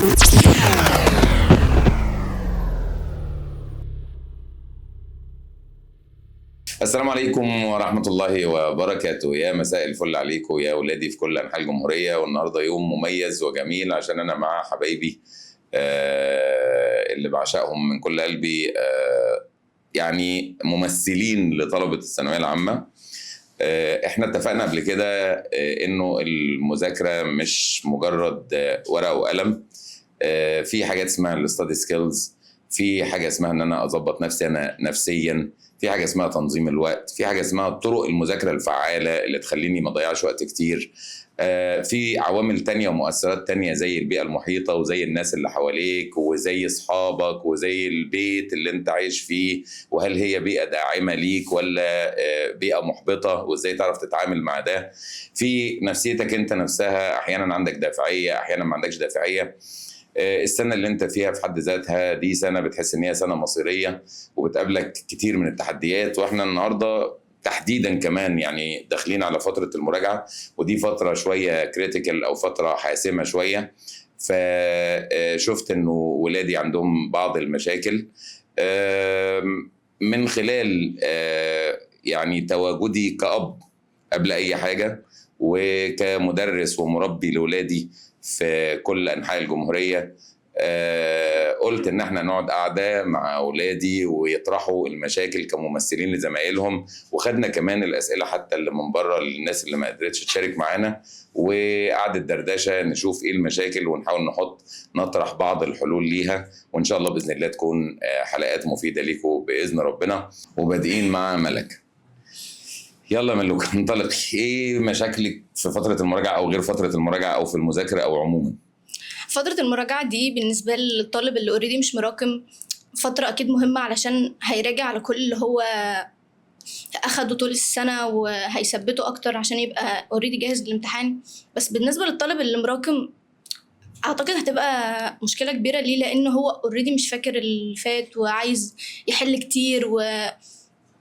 السلام عليكم ورحمة الله وبركاته. يا مساء الفل عليكم يا أولادي في كل أنحاء الجمهورية. والنهاردة يوم مميز وجميل عشان أنا مع حبايبي اللي بعشقهم من كل قلبي، يعني ممثلين لطلبة الثانوية العامة. احنا اتفقنا قبل كده انه المذاكرة مش مجرد ورقة وقلم. في حاجات اسمها الستادي سكيلز، في حاجة اسمها ان انا اظبط نفسي انا نفسيا، في حاجة اسمها تنظيم الوقت، في حاجة اسمها طرق المذاكرة الفعالة اللي تخليني ما اضيعش وقت كتير. في عوامل تانية ومؤثرات تانية زي البيئة المحيطة وزي الناس اللي حواليك وزي اصحابك وزي البيت اللي انت عايش فيه، وهل هي بيئة داعمة ليك ولا بيئة محبطة، وازاي تعرف تتعامل مع ده. في نفسيتك انت نفسها، احيانا عندك دافعية احيانا ما عندكش دافعية. السنة اللي انت فيها في حد ذاتها دي سنة بتحس ان هي سنة مصيرية وبتقابلك كتير من التحديات، واحنا النهاردة تحديدا كمان يعني داخلين على فترة المراجعة، ودي فترة شوية كريتيكال او فترة حاسمة شوية. فشفت انه ولادي عندهم بعض المشاكل من خلال يعني تواجدي كأب قبل اي حاجة وكمدرس ومربي لولادي في كل أنحاء الجمهورية. قلت إن احنا نقعد قعدة مع أولادي ويطرحوا المشاكل كممثلين لزمايلهم، وخدنا كمان الأسئلة حتى اللي من بره للناس اللي ما قدرتش تشارك معانا، وقعدة دردشة نشوف إيه المشاكل ونحاول نطرح بعض الحلول ليها، وإن شاء الله بإذن الله تكون حلقات مفيدة ليكم بإذن ربنا. وبادئين مع ملك. يلا ملوك انطلق، ايه مشاكلك في فترة المراجعة او غير فترة المراجعة او في المذاكرة او عموما؟ فترة المراجعة دي بالنسبة للطالب اللي اوريدي مش مراكم فترة اكيد مهمة، علشان هيراجع على كل اللي هو اخده طول السنة وهيثبته اكتر عشان يبقى اوريدي جاهز للامتحان. بس بالنسبة للطالب اللي مراكم اعتقد هتبقى مشكلة كبيرة ليه، لان هو اوريدي مش فاكر اللي فات وعايز يحل كتير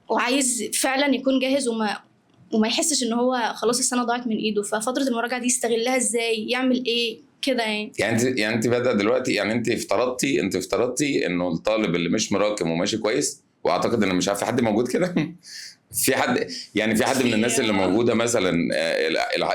وعايز فعلا يكون جاهز وما يحسش ان هو خلاص السنه ضاعت من ايده. ففتره المراجعه دي يستغلها ازاي، يعمل ايه كده يعني انت بدأ دلوقتي، يعني انت افترضتي انه الطالب اللي مش مراكم وماشي كويس، واعتقد ان مش عارف حد موجود كده في حد، يعني في حد من الناس اللي موجوده مثلا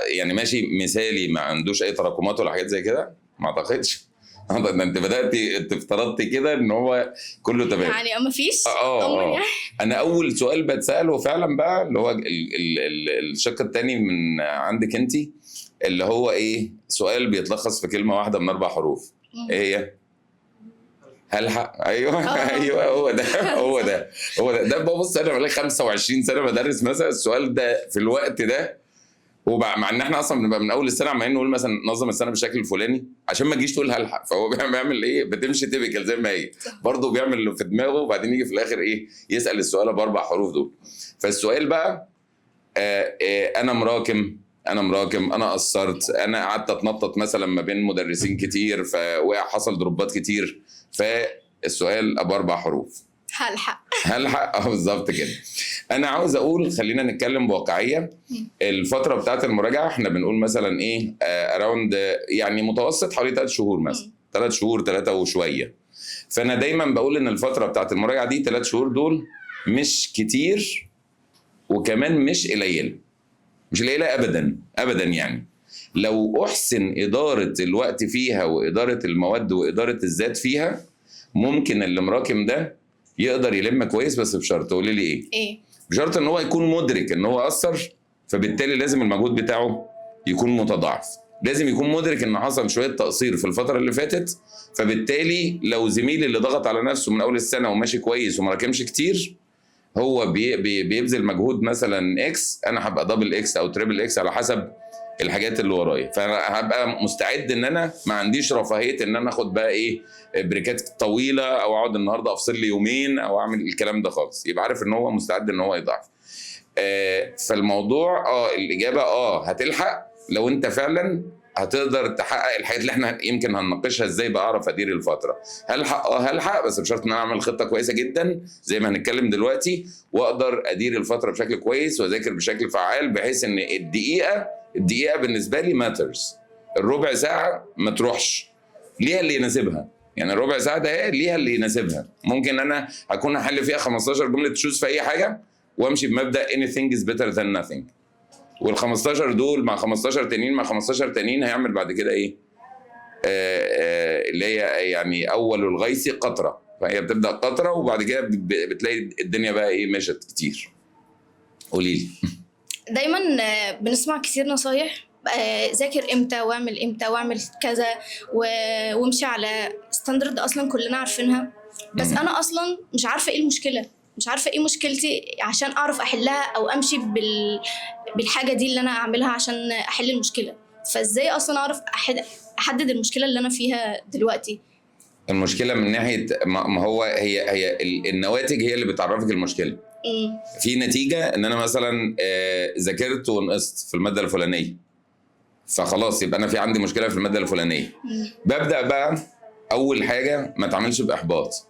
يعني ماشي مثالي ما عندوش اي تراكمات ولا حاجات زي كده؟ ما اعتقدش. انت افترضتي كده ان هو كله تمام يعني ما فيش. يعني انا اول سؤال بتساله فعلا بقى اللي هو الشق الثاني من عندك انت، اللي هو ايه؟ سؤال بيتلخص في كلمه واحده من 4 حروف. ايه هي؟ هلحق. ايوه ايوه هو ده ببص انا بقالي 25 سنه بدرس مثلا السؤال ده في الوقت ده، ومع ان احنا اصلا بنبقى من اول السنه عمالين نقول مثلا نظم السنه بالشكل الفلاني عشان ما تجيش تقول هلحق، فهو بيعمل ايه؟ بتمشي تيبيكال زي ما هي برضه، بيعمل اللي في دماغه وبعدين يجي في الاخر ايه؟ يسال السؤال ب4 حروف دول. فالسؤال بقى انا مراكم، انا قصرت، انا قعدت اتنطط مثلا ما بين مدرسين كتير حصل دروبات كتير، فالسؤال ب4 حروف. هلحق بالظبط كده. انا عاوز اقول خلينا نتكلم بواقعيه. الفتره بتاعت المراجعه احنا بنقول مثلا ايه، اراوند يعني متوسط حوالي 3 شهور مثلا، 3 شهور 3 وشويه. فانا دايما بقول ان الفتره بتاعت المراجعه دي 3 شهور دول مش كتير وكمان مش قليله ابدا. يعني لو احسن اداره الوقت فيها واداره المواد واداره الذات فيها، ممكن اللي مراكم ده يقدر يلم كويس، بس بشرط. قولي لي ايه؟ بشرط ان هو يكون مدرك ان هو قصر، فبالتالي لازم المجهود بتاعه يكون متضاعف، لازم يكون مدرك ان حصل شويه تقصير في الفتره اللي فاتت، فبالتالي لو زميلي اللي ضغط على نفسه من اول السنه وماشي كويس وما راكمش كتير، هو بيبذل مجهود مثلا اكس، انا هبقى دبل اكس او تريبل اكس على حسب الحاجات اللي ورايا، فانا هبقى مستعد ان انا ما عنديش رفاهيه ان انا اخد بقى ايه بريكات طويله او اقعد النهارده افصل لي يومين او اعمل الكلام ده خالص، يبقى عارف ان هو مستعد ان هو يضعف. فالموضوع الاجابه هتلحق لو انت فعلا هتقدر تحقق الحاجات اللي احنا يمكن هنناقشها. ازاي بقى اعرف ادير الفتره؟ هلحق بس بشرط ان انا اعمل خطه كويسه جدا زي ما هنتكلم دلوقتي، واقدر ادير الفتره بشكل كويس واذاكر بشكل فعال، بحيث ان الدقيقه بالنسبه لي ماترز، الربع ساعه ما تروحش. ليها اللي يناسبها. يعني الربع ساعه ده ليها اللي يناسبها. ممكن انا هكون هحل فيها 15 جمله تشوز في اي حاجه وامشي بمبدا anything is better than nothing، وال 15 دول مع 15 تانيين مع 15 تانيين هيعمل بعد كده ايه؟ اللي هي يعني اول الغيث قطره، فهي بتبدا قطره وبعد كده بتلاقي الدنيا بقى ايه مشت كتير. قولي لي. دايما بنسمع كتير نصايح، ذاكر امتى واعمل امتى واعمل كذا وامشي على ستاندرد اصلا كلنا عارفينها، بس انا اصلا مش عارفه ايه المشكله، مش عارفه ايه مشكلتي عشان اعرف احلها او امشي بالحاجه دي اللي انا اعملها عشان احل المشكله. فازاي اصلا اعرف احدد المشكله اللي انا فيها دلوقتي؟ المشكله من ناحيه ما هو هي النواتج هي اللي بتعرفك المشكله. في نتيجه ان انا مثلا ذاكرت ونقصت في الماده الفلانيه، فخلاص يبقى انا في عندي مشكله في الماده الفلانيه. ببدا بقى اول حاجه ما اتعاملش باحباط،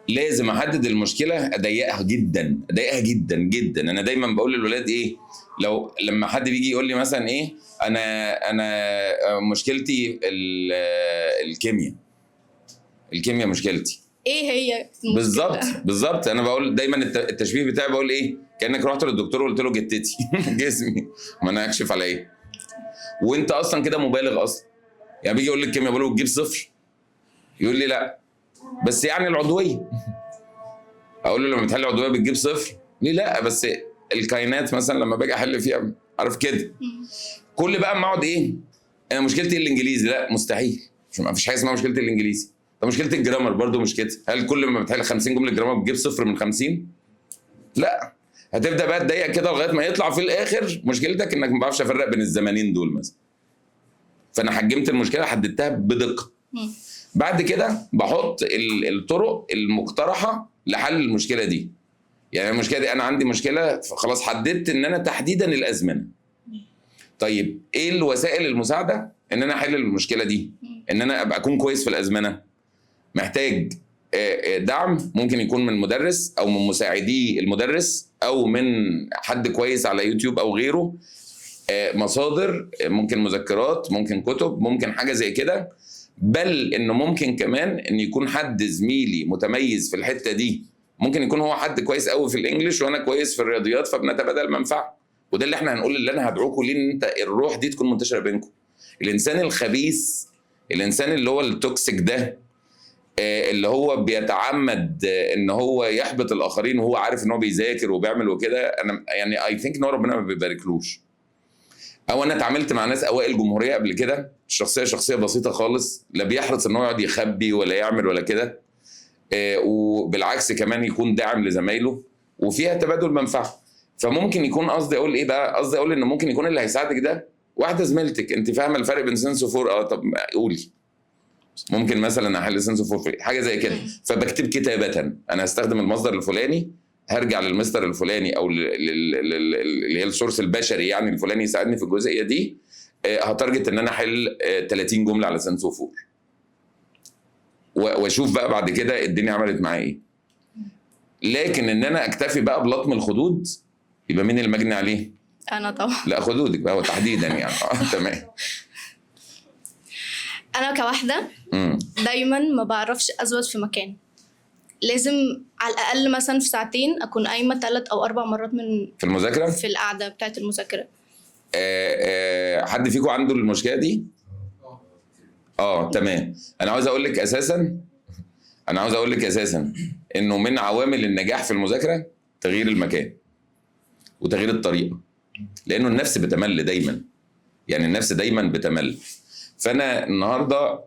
لازم احدد المشكله، اضيقها جدا اضيقها جدا جدا. انا دايما بقول للولاد ايه، لما حد بيجي يقول لي مثلا ايه انا مشكلتي الكيمياء مشكلتي ايه هي المشكلة؟ بالظبط انا بقول دايما التشبيه بتاعي بقول ايه، كانك رحت للدكتور وقلت له جتتي جسمي، ما انا هكشف على ايه؟ وانت اصلا كده مبالغ اصلا. يعني بيجي يقول لي الكيمياء، بقول له بتجيب صفر، يقول لي لا بس يعني العضويه، اقول له لما بتحل العضويه بتجيب صفر؟ ليه لا بس الكائنات مثلا لما باجي احل فيها عارف كده. كل بقى اما اقعد ايه، انا مشكلتي الانجليزي، لا مستحيل، ما فيش حاجه اسمها مشكلتي الانجليزي. طب مشكله الجرامر برضو مش كده، هل كل ما بتحل 50 جمله جرامر بتجيب صفر من 50؟ لا، هتبدا بقى تضيق كده لغايه ما يطلع في الاخر مشكلتك انك ما بعرفش افرق بين الزمانين دول مثلا. فانا حجمت المشكله، حددتها بدقه. بعد كده بحط الطرق المقترحه لحل المشكله دي. يعني المشكله دي انا عندي مشكله، خلاص حددت ان انا تحديدا الازمنه. طيب ايه الوسائل المساعده ان انا احل المشكله دي؟ ان انا ابقى اكون كويس في الازمنه. محتاج دعم، ممكن يكون من مدرس او من مساعدي المدرس او من حد كويس على يوتيوب او غيره، مصادر، ممكن مذكرات، ممكن كتب، ممكن حاجه زي كده. بل انه ممكن كمان ان يكون حد زميلي متميز في الحته دي، ممكن يكون هو حد كويس قوي في الانجليش وانا كويس في الرياضيات، فبنتبادل منفعه. وده اللي احنا هنقول، اللي انا هدعوكم ليه، ان انت الروح دي تكون منتشره بينكم. الانسان الخبيث، الانسان اللي هو التوكسيك ده، اللي هو بيتعمد ان هو يحبط الاخرين وهو عارف ان هو بيذاكر وبيعمل وكده، انا يعني اي ثينك ان ربنا ما بيباركلوش. او انا اتعاملت مع ناس اوائل جمهوريه قبل كده، شخصيه بسيطه خالص، لا بيحرص ان هو يقعد يخبي ولا يعمل ولا كده، وبالعكس كمان يكون داعم لزمايله وفيها تبادل منفعه. فممكن يكون قصدي اقول ايه بقى، قصدي اقول ان ممكن يكون اللي هيساعدك ده واحده زميلتك انت فاهمه الفرق بين سنس وفور، طب قولي ممكن مثلا احل سنس وفور حاجه زي كده. فبكتب كتابه، انا هستخدم المصدر الفلاني، هرجع للمستر الفلاني او اللي هي السورس البشري يعني الفلاني يساعدني في الجزئيه دي، هتارجت ان انا احل 30 جمله على سنس وفور، واشوف بقى بعد كده الدنيا عملت معايا ايه. لكن ان انا اكتفي بقى بلطم الخدود، يبقى مين المجني عليه؟ انا طبعا. لا خدودك بقى، هو تحديدا يعني تمام. انا كواحده دايما ما بعرفش اثبت في مكان، لازم على الاقل مثلا في ساعتين اكون قايمه 3 أو 4 مرات من في المذاكره، في القعده بتاعه المذاكره. حد فيكم عنده المشكله دي؟ تمام. انا عاوز اقول لك اساسا انه من عوامل النجاح في المذاكره تغيير المكان وتغيير الطريقه، لانه النفس بتمل دايما، يعني النفس دايما بتمل. فانا النهارده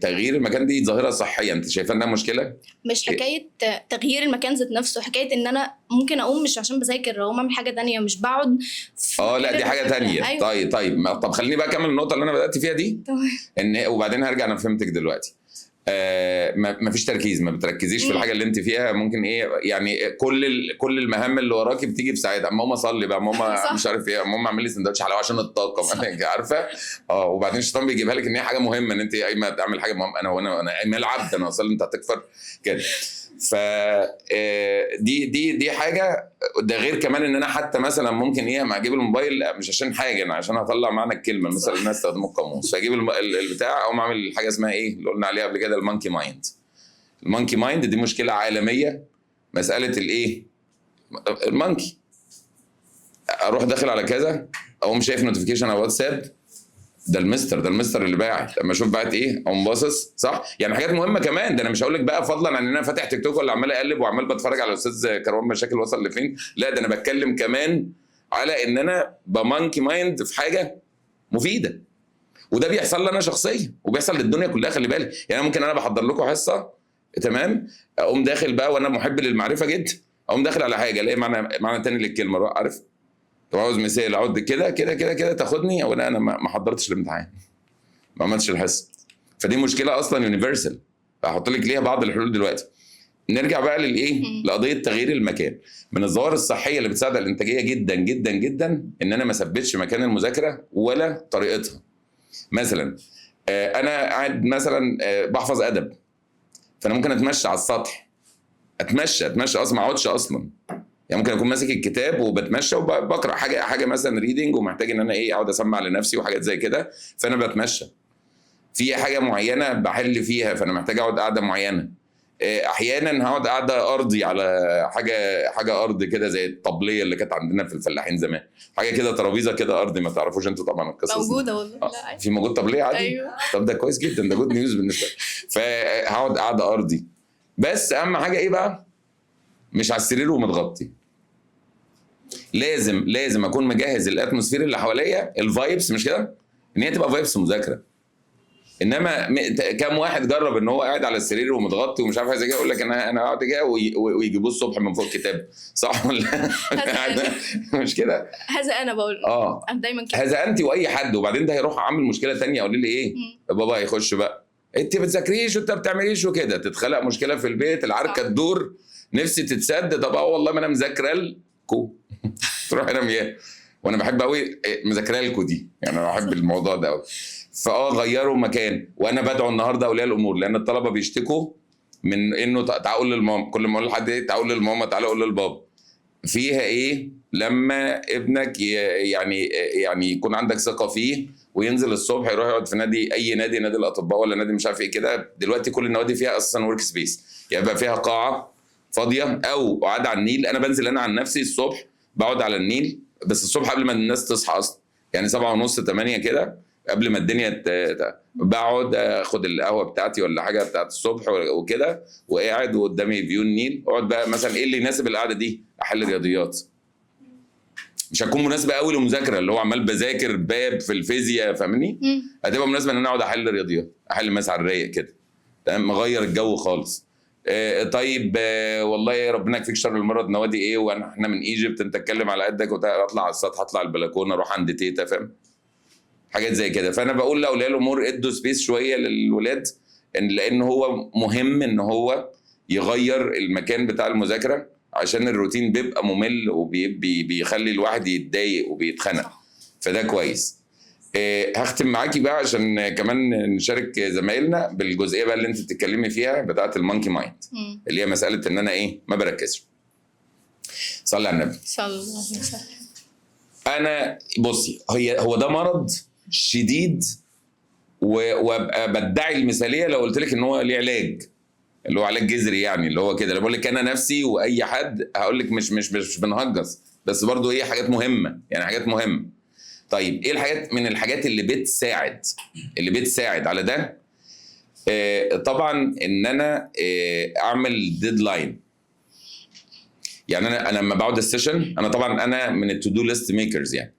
تغيير المكان دي ظاهره صحيه، انت شايفه انها مشكله؟ مش حكايه تغيير المكان ذات نفسه، حكايه ان انا ممكن اقوم مش عشان بذاكر، اقوم اعمل حاجه تانية، مش بقعد لا دي حاجه تانية. أيوة. طيب طب خليني بقى اكمل النقطه اللي انا بدات فيها دي. ان وبعدين هرجع، انا فهمتك دلوقتي. ما فيش تركيز، ما بتركزيش في الحاجه اللي انت فيها. ممكن ايه يعني، كل المهام اللي وراكي بتيجي في ساعتها، ماما صلي بقى، ماما مش عارف ايه، ماما اعمل لي سندوتش حلاوه عشان الطاقه، عارفه. وبعدين الشيطان بيجيبها لك ان هي حاجه مهمه، ان انت اما تعمل حاجه مهمه، انا ايمال عبد، انا اصلا انت هتكفر كده. ف دي حاجه. ده غير كمان ان انا حتى مثلا ممكن ايه اما اجيب الموبايل مش عشان حاجه، انا عشان اطلع معنى الكلمه مثلا الناس استخدموا القاموس، فاجيب البتاع او اعمل حاجه اسمها ايه اللي قلنا عليها قبل كده المونكي مايند. المونكي مايند دي مشكله عالميه، مساله الايه المونكي. اروح داخل على كذا اقوم شايف نوتيفيكيشن على واتساب، ده المستر اللي باعت، لما اشوف باعت ايه اقوم باصص صح. يعني حاجات مهمه كمان، ده انا مش هقول لك بقى فضلا عن ان انا فاتح تيك توك ولا عمال اقلب وعمال بتفرج على الاستاذ كروان مشاكل وصل لفين، لا ده انا بتكلم كمان على ان انا بمانكي مايند في حاجه مفيده. وده بيحصل لي انا شخصيا وبيحصل للدنيا كلها، خلي بالك. يعني ممكن انا بحضر لكم حصه تمام، اقوم داخل بقى وانا محب للمعرفه جدا، اقوم داخل على حاجه الاقي معنى تاني للكلمه، بقى عارف. طب عاوز مثال اقعد كده كده كده كده تاخدني او انا ما حضرتش الامتحان، ما عملتش الحصه. فدي مشكله اصلا يونيفرسال، هحط لك ليها بعض الحلول دلوقتي. نرجع بقى للايه لقضيه تغيير المكان. من الظواهر الصحيه اللي بتساعد على الانتاجيه جدا جدا جدا ان انا ما اثبتش مكان المذاكره ولا طريقتها. مثلا انا قاعد مثلا بحفظ ادب، فانا ممكن اتمشى على السطح، اتمشى اصلا ما اقعدش اصلا. يعني ممكن اكون ماسك الكتاب وبتمشى وبقرا حاجه مثلا ريدنج، ومحتاج ان انا ايه اقعد اسمع لنفسي وحاجات زي كده، فانا بتمشى. في حاجه معينه بحل فيها فانا محتاج اقعد قعده معينه. احيانا هقعد قعده ارضي على حاجه ارض كده زي الطبليه اللي كانت عندنا في الفلاحين زمان، حاجه كده ترابيزه كده ارضي، ما تعرفوش انتوا طبعا القصص موجوده والله. لا في موجود طبليه عادي. ايوه. طب ده كويس جدا، ده جود نيوز بالنسبه لي. فهقعد قعده ارضي، بس اهم حاجه ايه بقى؟ مش على السرير ومتغطي. لازم اكون مجهز الاتموسفير اللي حواليا، الفايبس، مش كده؟ ان هي تبقى فايبس مذاكره. انما كم واحد جرب ان هو قاعد على السرير ومتغطي ومش عارف ازاي، يقول لك انا قاعد كده ويجيبوه الصبح من فوق الكتاب، صح ولا مش كده؟ هذا انا بقول انا دايما كده، هذا انت واي حد. وبعدين ده هيروح عامل مشكله ثانيه، يقول لي ايه بابا هيخش بقى انت بتذاكريش وانت بتعمليش وكده، تتخلق مشكله في البيت، العركه تدور، نفسي تتسد. طب والله ما انا مذاكره لكم تروح انا مياه. وانا بحب قوي مذاكره لكم دي، يعني انا بحب الموضوع ده قوي. غيروا مكان. وانا بدعو النهارده اولياء الامور، لان الطلبه بيشتكوا من انه تعالوا للماما، كل ما اقول لحد ايه تعالوا للماما تعالوا قول للبابا. فيها ايه لما ابنك يعني يكون عندك ثقه فيه وينزل الصبح يروح يقعد في نادي، اي نادي الاطباء ولا نادي مش عارف ايه كده. دلوقتي كل النوادي فيها اساسا ورك سبيس، يعني بقى فيها قاعه فاضيه او قاعده على النيل. انا بنزل انا عن نفسي الصبح بقعد على النيل، بس الصبح قبل ما الناس تصحى اصلا، يعني 7:30 8 كده، قبل ما الدنيا بقعد اخد القهوه بتاعتي ولا حاجه بتاعت الصبح وكده، وقاعد وقدامي فيو النيل. اقعد بقى مثلا ايه اللي يناسب القعده دي؟ احل رياضيات. مش هتكون مناسبه قوي للمذاكره اللي هو عمال بذاكر باب في الفيزياء، فاهمني؟ هتبقى مناسبه ان انا اقعد احل رياضيات، احل مثلا على الرايق كده، تمام، مغير الجو خالص. طيب والله ربنا يكفيك شر المرض، نوادي ايه واحنا من ايجيبت، انت اتكلم على قدك، اطلع على السطح، اطلع البلكونه، اروح عند تيتا، فاهم؟ حاجات زي كده. فانا بقول لاولياء الامور ادوا سبيس شويه للولاد، لان هو مهم ان هو يغير المكان بتاع المذاكره، عشان الروتين بيبقى ممل وبيخلي الواحد يتضايق وبيتخنق، فده كويس. هختم معاكي بقى عشان كمان نشارك زمايلنا بالجزئيه بقى اللي انت بتتكلمي فيها بتاعه المونكي مايند، اللي هي مساله ان انا ايه ما بركزش. صلي على النبي صلى الله عليه وسلم. انا بصي، هو ده مرض شديد، وابقى بدعي المثاليه لو قلت لك ان هو ليه علاج، اللي هو علاج جذري، يعني اللي هو كده. اللي بقول لك انا نفسي واي حد هقول لك مش بنهجص، بس برضو ايه حاجات مهمه، يعني حاجات مهمه. طيب ايه الحاجات من الحاجات اللي بتساعد على ده؟ طبعا ان انا اعمل ديدلاين. يعني انا لما بقعد السيشن، انا طبعا انا من التو دو ليست ميكرز، يعني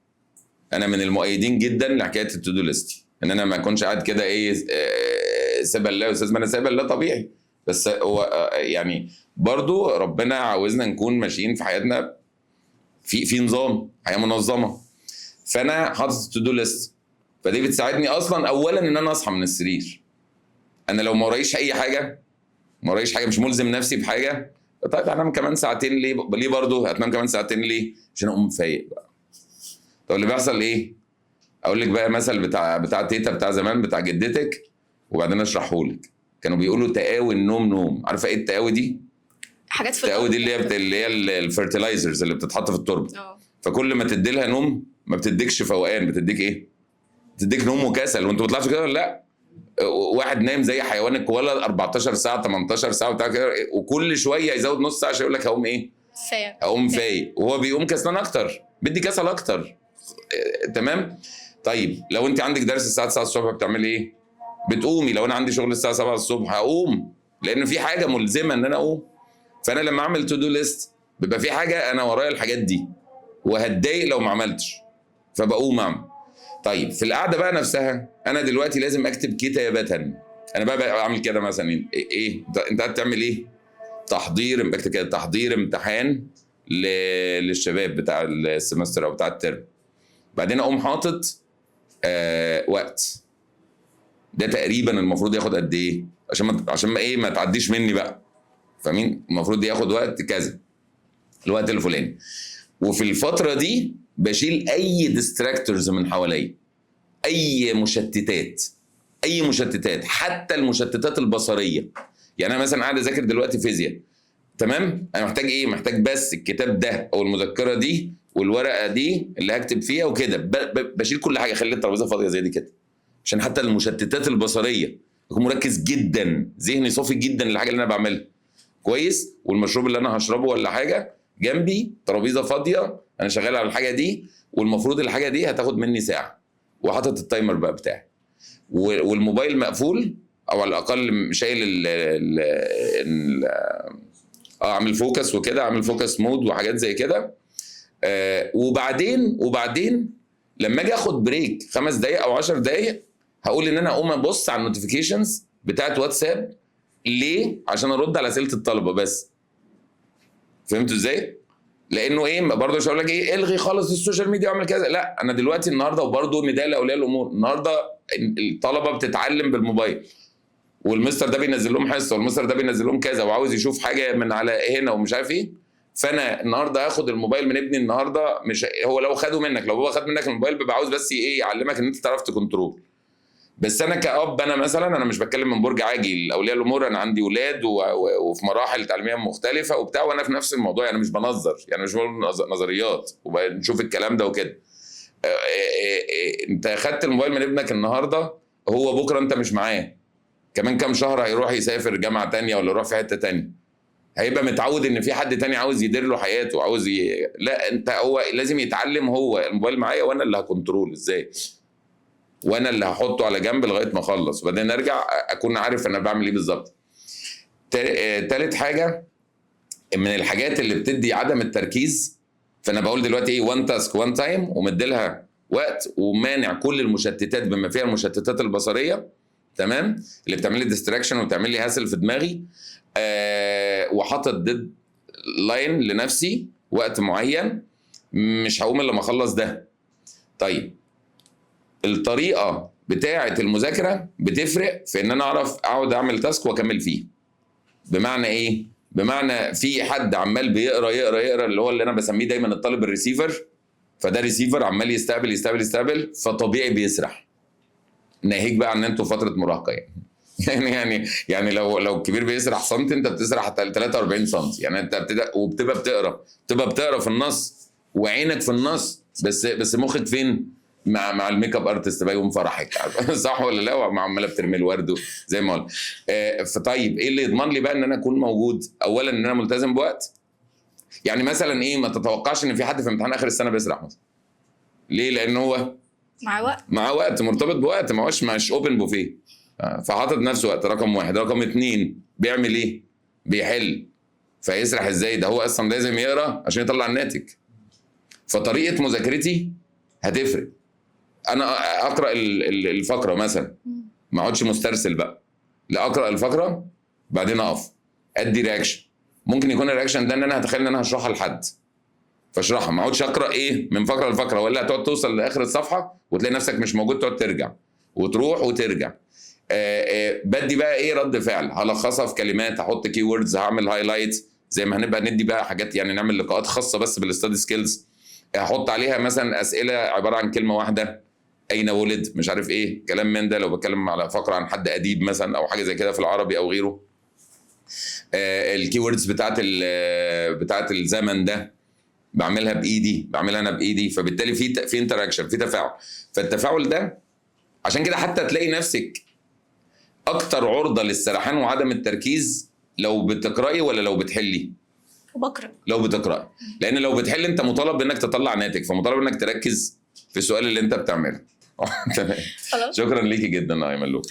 انا من المؤيدين جدا لحكايه التو دو ليست، ان انا ما اكونش قاعد كده ايه سيب الله يا استاذ، ما انا سيب الله طبيعي، بس هو يعني برضو ربنا عاوزنا نكون ماشيين في حياتنا في نظام، حياه منظمه. فانا حاطط تو دو ليست، فدي بتساعدني اصلا اولا ان انا اصحى من السرير. انا لو ما ورايش اي حاجه، مش ملزم نفسي بحاجه، طيب هنام كمان ساعتين ليه برضه هتنام كمان ساعتين ليه؟ عشان اقوم فايق بقى. طب اللي بيحصل ايه؟ اقول لك بقى مثل بتاع تيتا بتاع زمان بتاع جدتك، وبعدين اشرحه لك. كانوا بيقولوا تقاوي النوم نوم. عارفه ايه التقاوي دي؟ حاجات في التقاوي دي الأرض. اللي هي الفيرتلايزرز اللي بتتحط في التربه. اه فكل ما تدي لها نوم ما بتديكش فوقان، بتديك ايه؟ بتديك نوم وكسل. وانت ما بتطلعش كده ولا لا؟ واحد نايم زي حيوان الكوالا 14 ساعه 18 ساعه وبتاع كده، وكل شويه يزود نص ساعه عشان يقول لك هقوم ايه؟ فاهم. هقوم فايق، وهو بيقوم كسلان اكتر، بدي كسل اكتر. تمام. طيب لو انت عندك درس الساعه 9 الصبح بتعملي ايه؟ بتقومي. لو انا عندي شغل الساعه 7 الصبح هقوم، لان في حاجه ملزمه ان انا اقوم. فانا لما اعمل تو دو ليست بيبقى في حاجه انا ورايا الحاجات دي، وهتضايق لو ما عملتش، فبقوم اعمل. طيب في القعده بقى نفسها انا دلوقتي لازم اكتب كتابه. انا بقى بعمل كده مثلا ايه؟ انت هتعمل ايه؟ تحضير، بكتب كده تحضير امتحان للشباب بتاع السمستر او بتاع الترم. بعدين اقوم حاطط وقت. ده تقريبا المفروض ياخد قد ايه؟ عشان ما ايه، ما تعديش مني بقى. فاهمين؟ المفروض ياخد وقت كذا، الوقت الفلاني. وفي الفتره دي بشيل اي ديستراكتورز من حواليا، اي مشتتات، حتى المشتتات البصريه. يعني انا مثلا قاعد اذاكر دلوقتي فيزياء، تمام؟ انا محتاج ايه؟ محتاج بس الكتاب ده او المذكره دي والورقه دي اللي هكتب فيها وكده. بشيل كل حاجه، اخلي الترابيزه فاضيه زي دي كده، عشان حتى المشتتات البصريه اكون مركز جدا، ذهني صافي جدا للحاجه اللي انا بعملها كويس. والمشروب اللي انا هشربه ولا حاجه جنبي، ترابيزه فاضيه، انا شغال على الحاجه دي، والمفروض الحاجه دي هتاخد مني ساعه، وحاطط التايمر بقى بتاعي، والموبايل مقفول، او على الاقل شايل اعمل فوكس وكده، اعمل فوكس مود وحاجات زي كده. وبعدين لما اجي اخد بريك 5 دقائق او 10 دقائق، هقول ان انا اقوم ابص على النوتيفيكيشنز بتاعت واتساب. ليه؟ عشان ارد على اسئله الطلبه بس. فهمتوا ازاي؟ لانه ايه، برضه مش هقول لك ايه الغي خالص السوشيال ميديا واعمل كذا، لا. انا دلوقتي النهارده، وبرضه نداء لاولياء الامور، النهارده الطلبه بتتعلم بالموبايل، والمستر ده بينزل لهم حصه، والمستر ده بينزل لهم كذا، وعاوز يشوف حاجه من على هنا ومش عارف ايه. فانا النهارده هاخد الموبايل من ابني النهارده، مش هو لو خده منك، لو هو خد منك الموبايل بيبقى عاوز بس ايه، يعلمك ان انت تعرف تكنترول. بس انا كأب، انا مثلا انا مش بتكلم من برج عاجي لاولياء الامور، انا عندي اولاد وفي مراحل تعليميه مختلفه وبتاع، وانا في نفس الموضوع. يعني مش بنظر، يعني مش بقول نظريات وبنشوف الكلام ده وكده. انت خدت الموبايل من ابنك النهارده، هو بكره انت مش معاه، كمان كام شهر هيروح يسافر جامعه تانية ولا يروح في حته تانية، هيبقى متعود ان في حد تاني عاوز يدير له حياته، لا، انت هو لازم يتعلم، هو الموبايل معايا وانا اللي هكنترول ازاي، وانا اللي هحطه على جنب لغايه ما اخلص، وبعدين ارجع اكون عارف انا بعمل ايه بالظبط. تالت حاجه من الحاجات اللي بتدي عدم التركيز، فانا بقول دلوقتي ايه، وان تاسك وان تايم، ومديلها وقت، ومانع كل المشتتات بما فيها المشتتات البصريه، تمام، اللي بتعمل لي ديستراكشن وبتعمل لي هاسل في دماغي. وحاطط ديد لاين لنفسي، وقت معين مش هقوم الا لما اخلص ده. طيب الطريقه بتاعه المذاكره بتفرق في ان انا اعرف اقعد اعمل تاسك واكمل فيه. بمعنى ايه؟ بمعنى في حد عمال بيقرا يقرا يقرا، اللي هو اللي انا بسميه دايما الطالب الريسيفر. فده ريسيفر عمال يستقبل يستقبل يستقبل، فطبيعي بيسرح. ناهيك بقى ان انتوا فتره مراهقه يعني لو الكبير بيسرح سنتي، انت بتسرح 43 سنتي. يعني انت بتبقى بتقرا في النص، وعينك في النص، بس مخك فين؟ مع الميك اب ارتست بقى، يقوم فرحك صح ولا لا؟ وعماله بترمي الورد زي ما قلت. فطيب ايه اللي يضمن لي بقى ان انا اكون موجود؟ اولا ان انا ملتزم بوقت. يعني مثلا ايه، ما تتوقعش ان في حد في امتحان اخر السنه بيسرح مثلا. ليه؟ لان هو مع وقت مرتبط بوقت، ما هوش مش اوبن بوفيه. فحاطط نفسه وقت. رقم 1. رقم 2، بيعمل ايه؟ بيحل. فيسرح ازاي؟ ده هو اصلا لازم يقرا عشان يطلع الناتج. فطريقه مذاكرتي هتفرق. انا اقرا الفقره مثلا، ما اقعدش مسترسل بقى، لا، اقرا الفقره بعدين اقف ادي رياكشن. ممكن يكون الرياكشن ده ان انا هتخيل ان انا هشرحها لحد، فاشرحها، ما اقعدش اقرا ايه من فقره لفقره، ولا هتقعد توصل لاخر الصفحه وتلاقي نفسك مش موجود، تقعد ترجع وتروح وترجع. بدي بقى ايه رد فعل، هلخصها في كلمات، هحط كي ووردز، هعمل هايلايت، زي ما هنبقى ندي بقى حاجات، يعني نعمل لقاءات خاصه بس بالاستادي سكيلز. هحط عليها مثلا اسئله عباره عن كلمه واحده، اين ولد، مش عارف ايه، كلام من ده. لو بتكلم على فقره عن حد اديب مثلا او حاجه زي كده في العربي او غيره. الكيوردز بتاعت الزمن ده بعملها بايدي، بعملها انا بايدي، فبالتالي في انتراكشن، في تفاعل. فالتفاعل ده عشان كده حتى تلاقي نفسك اكتر عرضه للسرحان وعدم التركيز لو بتقراي ولا لو بتحلي. وبقرا. لو بتقراي، لان لو بتحل انت مطالب انك تطلع ناتج، فمطالب انك تركز في السؤال اللي انت بتعمله. تمام. خلاص. شكرا ليكي جدا يا ملوك.